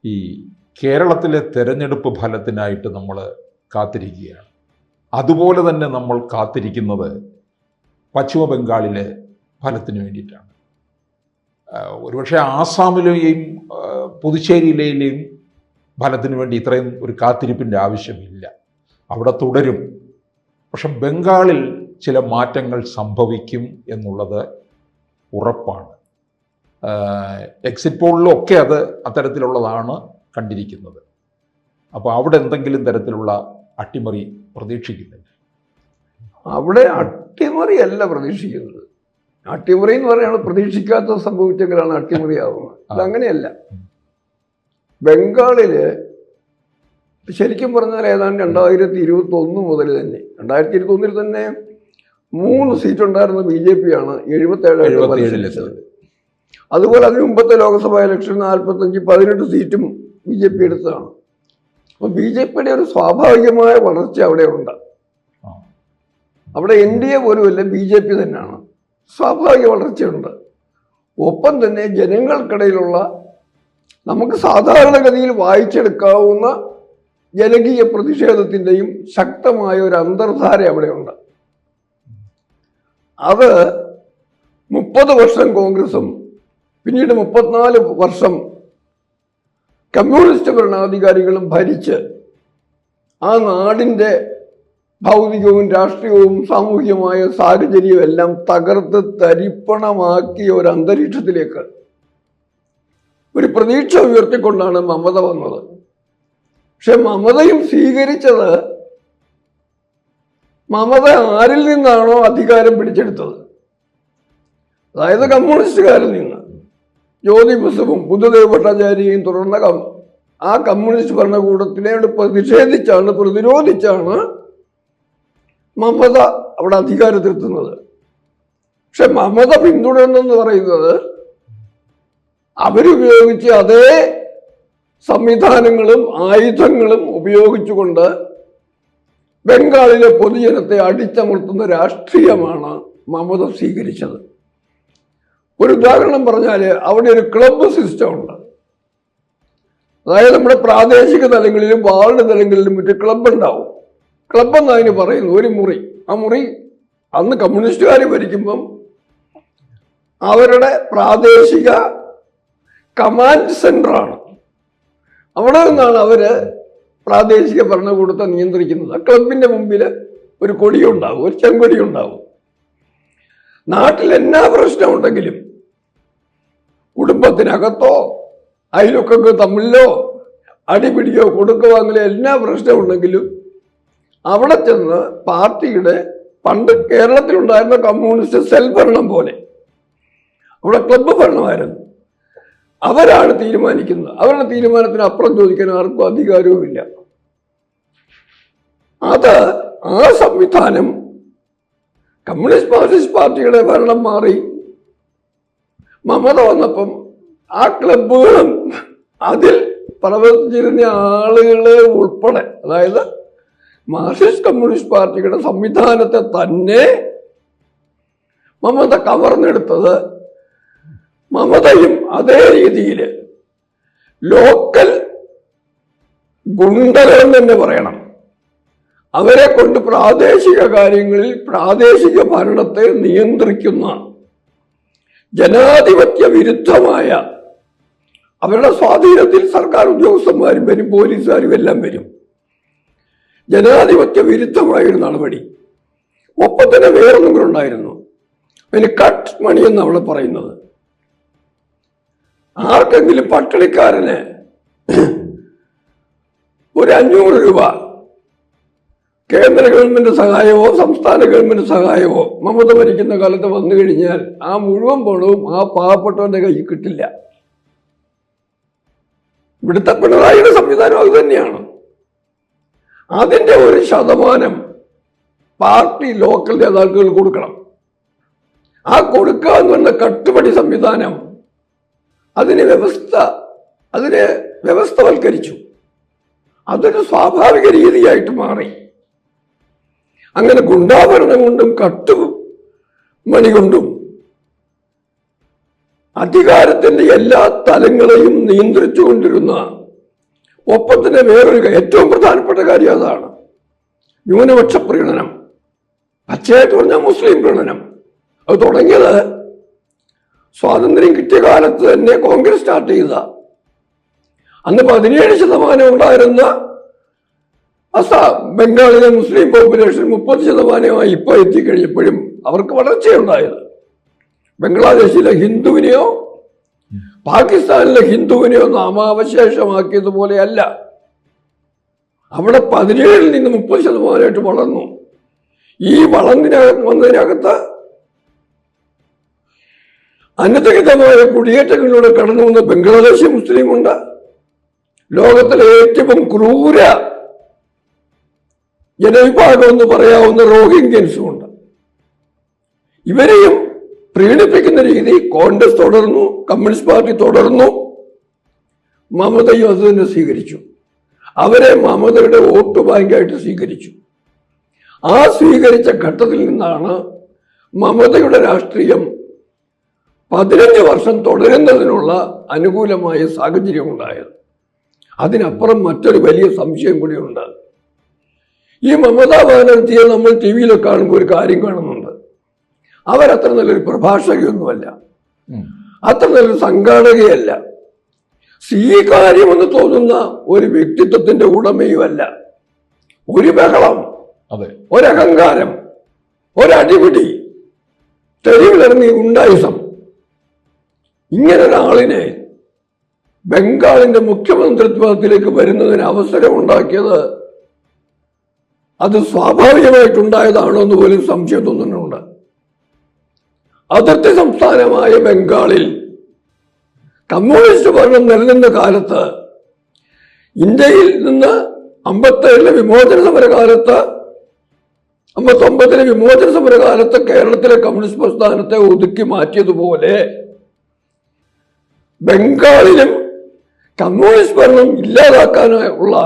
ഈ കേരളത്തിലെ തെരഞ്ഞെടുപ്പ് ഫലത്തിനായിട്ട് നമ്മൾ കാത്തിരിക്കുകയാണ്. അതുപോലെ തന്നെ നമ്മൾ കാത്തിരിക്കുന്നത് പശ്ചിമ ബംഗാളിലെ ഫലത്തിന് വേണ്ടിയിട്ടാണ്. ഒരുപക്ഷെ ആസാമിലെയും പുതുച്ചേരിയിലെയും ഫലത്തിന് വേണ്ടി ഇത്രയും ഒരു കാത്തിരിപ്പിൻ്റെ ആവശ്യമില്ല, അവിടെ തുടരും. പക്ഷെ ബംഗാളിൽ ചില മാറ്റങ്ങൾ സംഭവിക്കും എന്നുള്ളത് ഉറപ്പാണ്. എക്സിറ്റ് പോളിലൊക്കെ അത് അത്തരത്തിലുള്ളതാണ് കണ്ടിരിക്കുന്നത്. അപ്പോൾ അവിടെ എന്തെങ്കിലും തരത്തിലുള്ള അട്ടിമറി പ്രതീക്ഷിക്കുന്നില്ല. അവിടെ അട്ടിമറിയല്ല പ്രതീക്ഷിക്കുന്നത്. അട്ടിമറി എന്ന് പറയുന്നത് പ്രതീക്ഷിക്കാത്ത സംഭവിച്ചെങ്കിലാണ് അട്ടിമറിയാവുന്നത്. അതങ്ങനെയല്ല. ബംഗാളില് ശരിക്കും പറഞ്ഞാൽ ഏതാണ്ട് 2021 മുതൽ തന്നെ 2021 തന്നെ 3 സീറ്റ് ഉണ്ടായിരുന്ന BJP ആണ് 77. അതുപോലെ അതിന് മുമ്പത്തെ ലോക്സഭാ ഇലക്ഷൻ 45, 18 സീറ്റും BJP എടുത്തതാണ്. അപ്പോൾ BJPയുടെ ഒരു സ്വാഭാവികമായ വളർച്ച അവിടെ ഉണ്ട്. അവിടെ NDA പോലുമല്ല, BJP തന്നെയാണ്. സ്വാഭാവിക വളർച്ചയുണ്ട്. ഒപ്പം തന്നെ ജനങ്ങൾക്കിടയിലുള്ള നമുക്ക് സാധാരണഗതിയിൽ വായിച്ചെടുക്കാവുന്ന ജനകീയ പ്രതിഷേധത്തിൻ്റെയും ശക്തമായ ഒരു അന്തർധാര അവിടെയുണ്ട്. അത് 30 വർഷം കോൺഗ്രസും പിന്നീട് 34 വർഷം കമ്മ്യൂണിസ്റ്റ് ഭരണാധികാരികളും ഭരിച്ച് ആ നാടിൻ്റെ ഭൗതികവും രാഷ്ട്രീയവും സാമൂഹികമായ സാഹചര്യവും എല്ലാം തകർത്ത് തരിപ്പണമാക്കിയ ഒരു അന്തരീക്ഷത്തിലേക്ക് ഒരു പ്രതീക്ഷ ഉയർത്തിക്കൊണ്ടാണ് മമത വന്നത്. പക്ഷെ മമതയും സ്വീകരിച്ചത് മമത ആരിൽ നിന്നാണോ അധികാരം പിടിച്ചെടുത്തത്, അതായത് കമ്മ്യൂണിസ്റ്റുകാരിൽ നിന്ന്. ജ്യോതി ബസുവും ബുദ്ധദേവ് ഭട്ടാചാര്യയും തുടർന്ന ആ കമ്മ്യൂണിസ്റ്റ് ഭരണകൂടത്തിനോട് പ്രതിരോധിച്ചാണ് മമത അവിടെ അധികാരത്തിലെത്തുന്നത്. പക്ഷെ മമത പിന്തുടർന്നെന്ന് പറയുന്നത് അവരുപയോഗിച്ച് അതേ സംവിധാനങ്ങളും ആയുധങ്ങളും ഉപയോഗിച്ചുകൊണ്ട് ബംഗാളിലെ പൊതുജനത്തെ അടിച്ചമർത്തുന്ന രാഷ്ട്രീയമാണ് മമത സ്വീകരിച്ചത്. ഒരു ഉദാഹരണം പറഞ്ഞാൽ അവിടെ ഒരു ക്ലബ്ബ് സിസ്റ്റം ഉണ്ട്. അതായത് നമ്മുടെ പ്രാദേശിക തലങ്ങളിലും വാർഡ് തലങ്ങളിലും മറ്റു ക്ലബ്ബ് ഉണ്ടാവും. ക്ലബ്ബ് എന്ന് അതിന് പറയുന്നു ഒരു മുറി. ആ മുറി അന്ന് കമ്മ്യൂണിസ്റ്റുകാർ ഭരിക്കുമ്പം അവരുടെ പ്രാദേശിക കമാൻഡ് സെന്ററാണ്. അവിടെ നിന്നാണ് അവര് പ്രാദേശിക ഭരണകൂടത്തെ നിയന്ത്രിക്കുന്നത്. ക്ലബിന്റെ മുമ്പിൽ ഒരു കൊടിയുണ്ടാവും, ഒരു ചെങ്കൊടി ഉണ്ടാവും. നാട്ടിൽ എന്നാ പ്രശ്നമുണ്ടെങ്കിലും കുടുംബത്തിനകത്തോ അയലൊക്കെ തമ്മിലോ അടിപിടിയോ കൊടുക്കുവാങ്ങിലോ എല്ലാ പ്രശ്നമുണ്ടെങ്കിലും അവിടെ ചെന്ന് പാർട്ടിയുടെ പണ്ട് കേരളത്തിലുണ്ടായിരുന്ന കമ്മ്യൂണിസ്റ്റ് സെൽ ഭരണം പോലെ അവിടെ ക്ലബ്ബ് ഭരണമായിരുന്നു. അവരാണ് തീരുമാനിക്കുന്നത്. അവരുടെ തീരുമാനത്തിന് അപ്പുറം ചോദിക്കാൻ ആർക്കും അധികാരവുമില്ല. അത് ആ സംവിധാനം കമ്മ്യൂണിസ്റ്റ് മാർക്സിസ്റ്റ് പാർട്ടിയുടെ ഭരണം മാറി മമത വന്നപ്പം ആ ക്ലബ്ബുകളും അതിൽ പ്രവർത്തിച്ചിരുന്ന ആളുകളെ ഉൾപ്പെടെ, അതായത് മാർക്സിസ്റ്റ് കമ്മ്യൂണിസ്റ്റ് പാർട്ടിയുടെ സംവിധാനത്തെ തന്നെ മമത കവർന്നെടുത്തത്. മമതയും അതേ രീതിയിൽ ലോക്കൽ ഗുണ്ടകൾ തന്നെ പറയണം, അവരെ കൊണ്ട് പ്രാദേശിക കാര്യങ്ങളിൽ പ്രാദേശിക ഭരണത്തെ നിയന്ത്രിക്കുന്ന ജനാധിപത്യ വിരുദ്ധമായ അവരുടെ സ്വാധീനത്തിൽ സർക്കാർ ഉദ്യോഗസ്ഥന്മാരും വരും, പോലീസുകാരും എല്ലാം വരും. ജനാധിപത്യ വിരുദ്ധമായൊരു നടപടി. ഒപ്പം തന്നെ വേറൊന്നും കൂടെ ഉണ്ടായിരുന്നു. അതിന് കട്ട് മണി എന്ന് അവിടെ പറയുന്നത്. ആർക്കെങ്കിലും പട്ടിണിക്കാരന് ഒരു 500 രൂപ കേന്ദ്ര ഗവൺമെന്റ് സഹായമോ സംസ്ഥാന ഗവൺമെന്റ് സഹായമോ മമത ഭരിക്കുന്ന കാലത്ത് വന്നു കഴിഞ്ഞാൽ ആ മുഴുവൻ പണവും ആ പാവപ്പെട്ടവന്റെ കയ്യിൽ കിട്ടില്ല. ഇവിടുത്തെ പിണറായിയുടെ സംവിധാനം അത് തന്നെയാണ്. അതിന്റെ 1% പാർട്ടി ലോക്കൽ നേതാക്കൾ കൊടുക്കണം. ആ കൊടുക്കാന്ന് പറഞ്ഞ കട്ടുപടി സംവിധാനം അതിനെ വ്യവസ്ഥവൽക്കരിച്ചു. അതൊരു സ്വാഭാവിക രീതിയായിട്ട് മാറി. അങ്ങനെ ഗുണ്ടാഭരണം കൊണ്ടും കട്ടുമണി കൊണ്ടും അധികാരത്തിന്റെ എല്ലാ തലങ്ങളെയും നിയന്ത്രിച്ചുകൊണ്ടിരുന്ന ഒപ്പം തന്നെ വേറൊരു ഏറ്റവും പ്രധാനപ്പെട്ട കാര്യം അതാണ്, ന്യൂനപക്ഷ പ്രീണനം. പച്ചയായിട്ട് പറഞ്ഞാൽ മുസ്ലിം പ്രീണനം. അത് തുടങ്ങിയത് സ്വാതന്ത്ര്യം കിട്ടിയ കാലത്ത് തന്നെ കോൺഗ്രസ് സ്റ്റാർട്ട് ചെയ്ത. അന്ന് 17% ഉണ്ടായിരുന്ന ബംഗാളിലെ മുസ്ലിം പോപ്പുലേഷൻ 30% ഇപ്പോൾ എത്തിക്കഴിഞ്ഞപ്പോഴും അവർക്ക് വളർച്ചയുണ്ടായത്. ബംഗ്ലാദേശിലെ ഹിന്ദുവിനെയോ പാകിസ്ഥാനിലെ ഹിന്ദുവിനെയോ നാമാവശേഷമാക്കിയതുപോലെയല്ല. അവിടെ 17 നിന്ന് 30% വളർന്നു. ഈ വന്നതിനകത്ത് അനധികൃതമായ കുടിയേറ്റങ്ങളിലൂടെ കടന്നു വന്ന ബംഗ്ലാദേശി മുസ്ലിമുണ്ട്. ലോകത്തിലെ ഏറ്റവും ക്രൂര ജനവിഭാഗം എന്ന് പറയാവുന്ന റോഹിംഗ്യൻസും ഉണ്ട്. ഇവരെയും പ്രീണിപ്പിക്കുന്ന രീതി കോൺഗ്രസ് തുടർന്നു, കമ്മ്യൂണിസ്റ്റ് പാർട്ടി തുടർന്നു, മമതയും അത് തന്നെ സ്വീകരിച്ചു. അവരെ മമതയുടെ വോട്ട് ബാങ്കായിട്ട് സ്വീകരിച്ചു. ആ സ്വീകരിച്ച ഘട്ടത്തിൽ നിന്നാണ് മമതയുടെ രാഷ്ട്രീയം 15 വർഷം തുടരുന്നതിനുള്ള അനുകൂലമായ സാഹചര്യം ഉണ്ടായത്. അതിനപ്പുറം മറ്റൊരു വലിയ സംശയം കൂടിയുണ്ട്. ഈ മമതാ ബാനർജിയെ നമ്മൾ ടി വിയിലൊക്കെ കാണുമ്പോൾ ഒരു കാര്യം കാണുന്നുണ്ട്. അവരത്ര നല്ലൊരു പ്രഭാഷകയൊന്നുമല്ല, അത്ര നല്ലൊരു സംഘാടകയല്ല, സ്വീകാര്യമെന്ന് തോന്നുന്ന ഒരു വ്യക്തിത്വത്തിന്റെ ഉടമയുമല്ല. ഒരു ബഹളം, ഒരഹങ്കാരം, ഒരടിപിടി, തെരുവിലിറങ്ങി ഉണ്ടായിസം, ഇങ്ങനൊരാളിനെ ബംഗാളിന്റെ മുഖ്യമന്ത്രിത്വത്തിലേക്ക് വരുന്നതിന് അവസരം ഉണ്ടാക്കിയത് അത് സ്വാഭാവികമായിട്ടുണ്ടായതാണോ എന്ന് പോലും സംശയം തോന്നുന്നുണ്ട്. അതിർത്തി സംസ്ഥാനമായ ബംഗാളിൽ കമ്മ്യൂണിസ്റ്റ് ഭരണം നിലനിന്ന കാലത്ത്, ഇന്ത്യയിൽ നിന്ന് 57 വിമോചന സമരകാലത്ത്, 59 വിമോചന സമരകാലത്ത് കേരളത്തിലെ കമ്മ്യൂണിസ്റ്റ് പ്രസ്ഥാനത്തെ ഒതുക്കി മാറ്റിയതുപോലെ ബംഗാളിലും കമ്മ്യൂണിസ്റ്റ് ഭരണം ഇല്ലാതാക്കാനുള്ള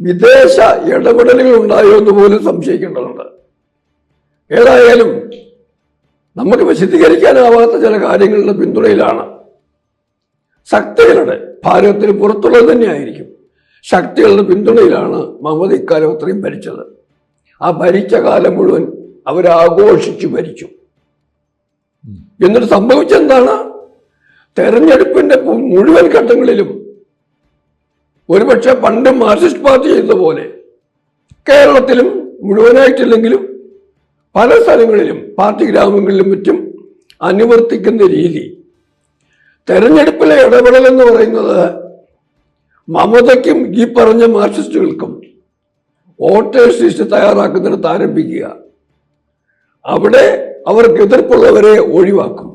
വിദേശ ഇടപെടലുകൾ ഉണ്ടായോ എന്ന് പോലും സംശയിക്കേണ്ടതുണ്ട്. ഏതായാലും നമുക്ക് വിശദീകരിക്കാനാവാത്ത ചില കാര്യങ്ങളുടെ പിന്തുണയിലാണ് ശക്തികളുടെ, ഭാരതത്തിന് പുറത്തുള്ളത് തന്നെയായിരിക്കും, ശക്തികളുടെ പിന്തുണയിലാണ് മമത ഇക്കാലം അത്രയും ഭരിച്ചത്. ആ ഭരിച്ച കാലം മുഴുവൻ അവരാഘോഷിച്ചു ഭരിച്ചു. എന്നിട്ട് സംഭവിച്ചെന്താണ്? തെരഞ്ഞെടുപ്പിന്റെ മുഴുവൻ ഘട്ടങ്ങളിലും ഒരുപക്ഷെ പണ്ട് മാർക്സിസ്റ്റ് പാർട്ടി ചെയ്ത പോലെ കേരളത്തിലും മുഴുവനായിട്ടില്ലെങ്കിലും പല സ്ഥലങ്ങളിലും പാർട്ടി ഗ്രാമങ്ങളിലും മറ്റും അനുവർത്തിക്കുന്ന രീതി, തെരഞ്ഞെടുപ്പിലെ ഇടപെടൽ എന്ന് പറയുന്നത് മമതയ്ക്കും ഈ പറഞ്ഞ മാർക്സിസ്റ്റുകൾക്കും വോട്ടേഴ്സ് ലിസ്റ്റ് തയ്യാറാക്കുന്നിടത്ത് ആരംഭിക്കുക. അവിടെ അവർക്ക് എതിർപ്പുള്ളവരെ ഒഴിവാക്കും.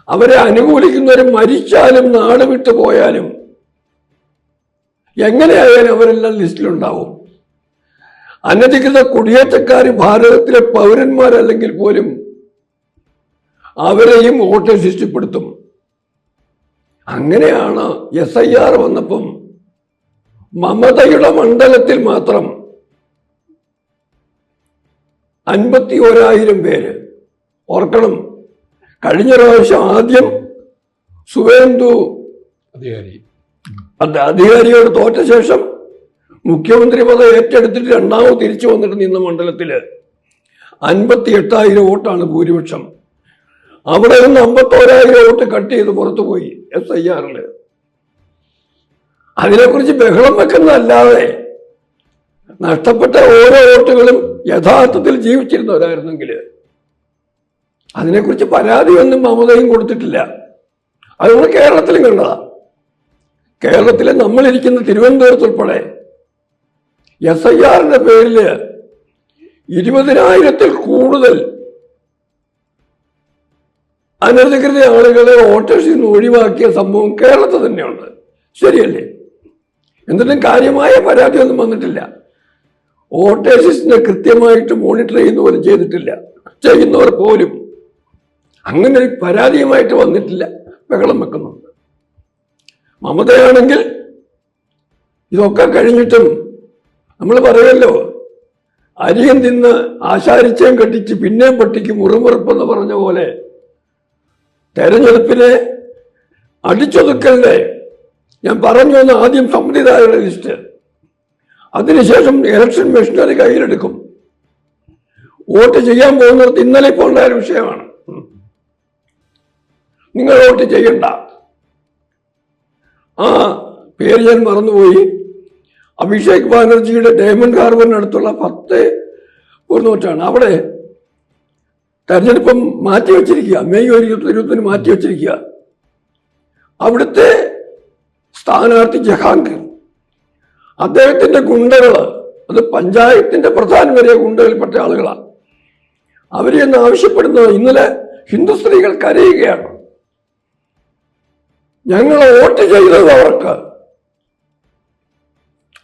അവരെ അനുകൂലിക്കുന്നവർ മരിച്ചാലും നാട് വിട്ടു പോയാലും എങ്ങനെയായാലും അവരെല്ലാം ലിസ്റ്റിലുണ്ടാവും. അനധികൃത കുടിയേറ്റക്കാർ ഭാരതത്തിലെ പൗരന്മാരല്ലെങ്കിൽ പോലും അവരെയും വോട്ടേഴ്സ് ലിസ്റ്റിൽപ്പെടുത്തും. അങ്ങനെയാണ് SIR വന്നപ്പം മമതയുടെ മണ്ഡലത്തിൽ മാത്രം 51,000 പേര്. ഓർക്കണം, കഴിഞ്ഞ പ്രാവശ്യം ആദ്യം സുവേന്ദു അധികാരിയോട് തോറ്റ ശേഷം മുഖ്യമന്ത്രി പദം ഏറ്റെടുത്തിട്ട് രണ്ടാമത് തിരിച്ചു വന്നിട്ട് നിന്ന മണ്ഡലത്തില് 58,000 വോട്ടാണ് ഭൂരിപക്ഷം. അവിടെ നിന്ന് 51,000 വോട്ട് കട്ട് ചെയ്ത് പുറത്തുപോയി SIR-ല്. അതിനെക്കുറിച്ച് ബഹളം വെക്കുന്നതല്ലാതെ നഷ്ടപ്പെട്ട ഓരോ വോട്ടുകളും യഥാർത്ഥത്തിൽ ജീവിച്ചിരുന്നവരായിരുന്നെങ്കിൽ അതിനെക്കുറിച്ച് പരാതിയൊന്നും മമതയും കൊടുത്തിട്ടില്ല. അത് നമ്മൾ കേരളത്തിലും കണ്ടതാ. കേരളത്തിലെ നമ്മളിരിക്കുന്ന തിരുവനന്തപുരത്ത് ഉൾപ്പെടെ SIR-ന്റെ പേരിൽ 20,000-ൽ കൂടുതൽ അനധികൃത ആളുകളെ വോട്ടേഴ്സിൽ നിന്ന് ഒഴിവാക്കിയ സംഭവം കേരളത്തിൽ തന്നെയുണ്ട്. ശരിയല്ലേ? എന്നിട്ടും കാര്യമായ പരാതിയൊന്നും വന്നിട്ടില്ല. വോട്ടേഴ്സിനെ കൃത്യമായിട്ട് മോണിറ്റർ ചെയ്യുന്ന പോലും ചെയ്തിട്ടില്ല. ചെയ്യുന്നവർ പോലും അങ്ങനെ ഒരു പരാതിയുമായിട്ട് വന്നിട്ടില്ല. ബഹളം വെക്കുന്നുണ്ട്. മമതയാണെങ്കിൽ ഇതൊക്കെ കഴിഞ്ഞിട്ടും നമ്മൾ പറയുമല്ലോ, അരിയും തിന്ന് ആശാരിച്ചയും കെട്ടിച്ച് പിന്നെയും പട്ടിക്ക് മുറിമുറുപ്പെന്ന് പറഞ്ഞ പോലെ തെരഞ്ഞെടുപ്പിനെ അടിച്ചൊതുക്കലിനെ ഞാൻ പറഞ്ഞു വന്ന ആദ്യം സമ്മതിദായകരുടെ ലിസ്റ്റ്, അതിനുശേഷം ഇലക്ഷൻ മെഷീനറി കയ്യിലെടുക്കും. വോട്ട് ചെയ്യാൻ പോകുന്നിടത്ത് ഇന്നലെ ഇപ്പോൾ ഉണ്ടായ വിഷയമാണ്. നിങ്ങൾ വോട്ട് ചെയ്യണ്ട. ആ പേര് ഞാൻ മറന്നുപോയി. അഭിഷേക് ബാനർജിയുടെ ഡയമണ്ട് ഹാർബറിനടുത്തുള്ള 10 പൂർണ്ണൂറ്റാണ്. അവിടെ തെരഞ്ഞെടുപ്പം മാറ്റിവെച്ചിരിക്കുക. മെയ് 20 മാറ്റിവെച്ചിരിക്കുക. അവിടുത്തെ സ്ഥാനാർത്ഥി ജഹാംഗീർ, അദ്ദേഹത്തിന്റെ ഗുണ്ടകൾ, അത് പഞ്ചായത്തിന്റെ പ്രധാന വരെ ഗുണ്ടകളിൽപ്പെട്ട ആളുകളാണ്. അവരെന്ന് ആവശ്യപ്പെടുന്നത് ഇന്നലെ ഹിന്ദു സ്ത്രീകൾ കരയുകയാണ്. ഞങ്ങൾ വോട്ട് ചെയ്തത് അവർക്ക്,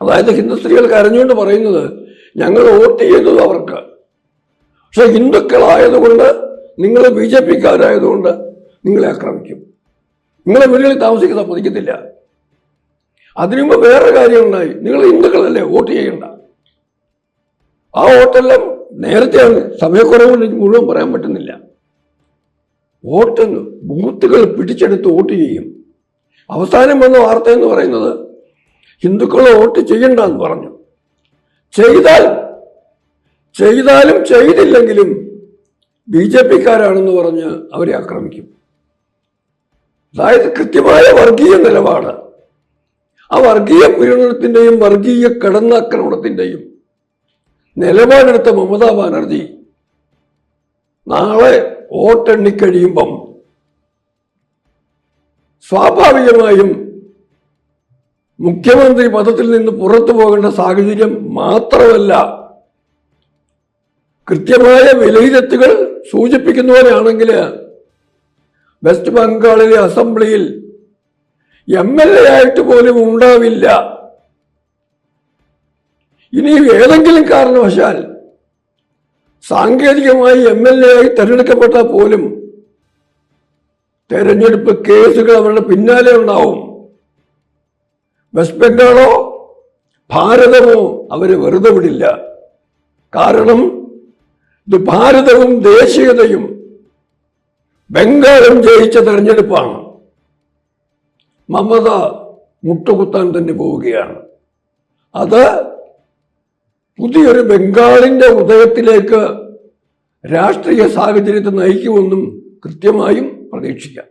അതായത് ഹിന്ദു സ്ത്രീകൾ കരഞ്ഞുകൊണ്ട് പറയുന്നത് ഞങ്ങൾ വോട്ട് ചെയ്തത് അവർക്ക്. പക്ഷെ ഹിന്ദുക്കളായതുകൊണ്ട്, നിങ്ങൾ BJP-ക്കാരായതുകൊണ്ട് നിങ്ങളെ ആക്രമിക്കും, നിങ്ങളെ വീടുകളിൽ താമസിക്കാൻ സമ്മതിക്കത്തില്ല. അതിനുമുമ്പ് വേറെ കാര്യം ഉണ്ടായി. നിങ്ങൾ ഹിന്ദുക്കളല്ലേ, വോട്ട് ചെയ്യണ്ട. ആ വോട്ടെല്ലാം നേരത്തെയാണ്, സമയക്കുറവ് കൊണ്ട് മുഴുവൻ പറയാൻ പറ്റുന്നില്ല. വോട്ട് ബൂത്തുകൾ പിടിച്ചെടുത്ത് വോട്ട് ചെയ്യും. അവസാനം വന്ന വാർത്ത എന്ന് പറയുന്നത് ഹിന്ദുക്കൾ വോട്ട് ചെയ്യണ്ടെന്ന് പറഞ്ഞു. ചെയ്താലും ചെയ്തില്ലെങ്കിലും BJP-ക്കാരാണെന്ന് പറഞ്ഞ് അവരെ ആക്രമിക്കും. അതായത് കൃത്യമായ വർഗീയ നിലപാട്. ആ വർഗീയ പീഡനത്തിന്റെയും വർഗീയ കടന്നാക്രമണത്തിന്റെയും നിലപാടെടുത്ത മമതാ ബാനർജി നാളെ വോട്ടെണ്ണിക്കഴിയുമ്പം സ്വാഭാവികമായും മുഖ്യമന്ത്രി പദത്തിൽ നിന്ന് പുറത്തു പോകേണ്ട സാഹചര്യം മാത്രമല്ല, കൃത്യമായ വിലയിരുത്തലുകൾ സൂചിപ്പിക്കുന്നവരാണെങ്കിൽ വെസ്റ്റ് ബംഗാളിലെ അസംബ്ലിയിൽ MLA ആയിട്ട് പോലും ഉണ്ടാവില്ല. ഇനി ഏതെങ്കിലും കാരണവശാൽ സാങ്കേതികമായി MLA ആയി തെരഞ്ഞെടുക്കപ്പെട്ടാൽ പോലും തെരഞ്ഞെടുപ്പ് കേസുകൾ അവരുടെ പിന്നാലെ ഉണ്ടാവും. വെസ്റ്റ് ബംഗാളോ ഭാരതമോ അവരെ വെറുതെ വിടില്ല. കാരണം ഇത് ഭാരതവും ദേശീയതയും ബംഗാളും ജയിച്ച തെരഞ്ഞെടുപ്പാണ്. മമത മുട്ടുകുത്താൻ തന്നെ പോവുകയാണ്. അത് പുതിയൊരു ബംഗാളിന്റെ ഉദയത്തിലേക്ക് രാഷ്ട്രീയ സാഹചര്യത്തെ നയിക്കുമെന്നും കൃത്യമായും പ്രതീക്ഷിക്കാം.